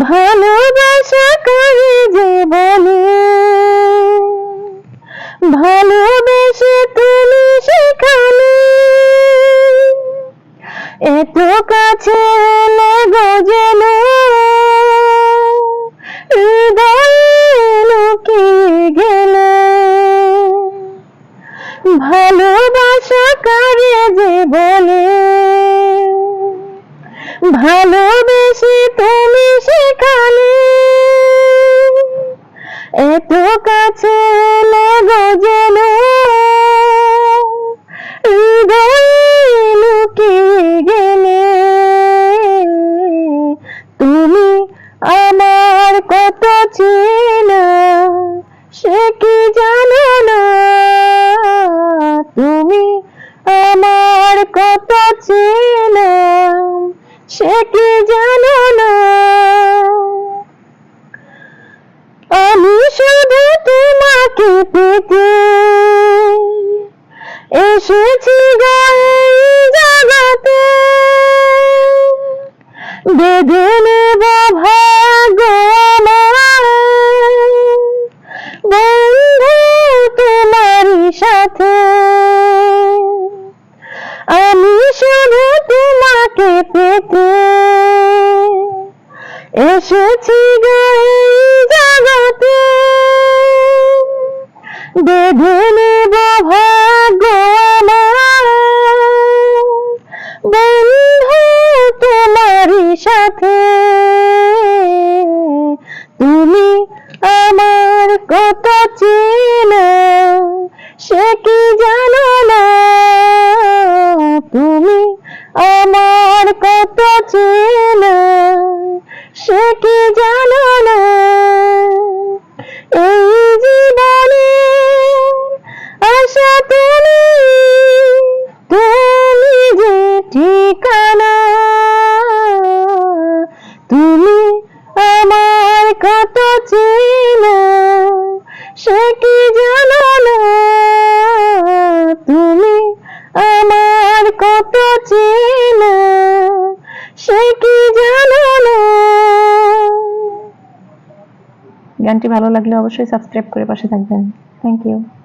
ভালোবাসা কারে যে বলে, ভালোবেসে তুমি সেখানে এত কাছে লাগো যেন হৃদয়ে লুকিয়ে গেলে। ভালোবাসা কারে যে বলে, ভালোবেসে তুমি সেখানে এত কাছে লাগো যেন হৃদয়ে লুকিয়ে গেলে। তুমি আমার কত চেনা সে কি জানো না, তুমি আমার কত চেনা সে কি জানো না। আমি শুধু তোমাকে পেতে এসেছি এই জগতে, বেঁধে নেব ভাগ্য আমার বন্ধু তোমারই সাথে। আমি শুধু তোমাকে পেতে এসেছি এই জগতে, বেঁধে নেব ভাগ্য আমার বন্ধু তোমারই সাথে। তুমি আমার কত চেনা সে কি জানো না, তুমি আমার কত চেনা সে কি জানো না। এই জীবনে আশা তুমি, তুমি যে ঠিকানা, তুমি আমার কত চেনা সে কি জানো না, তুমি আমার কত চেনা সে কি জানো না। গানটি ভালো লাগলে অবশ্যই সাবস্ক্রাইব করে পাশে থাকবেন। Thank you.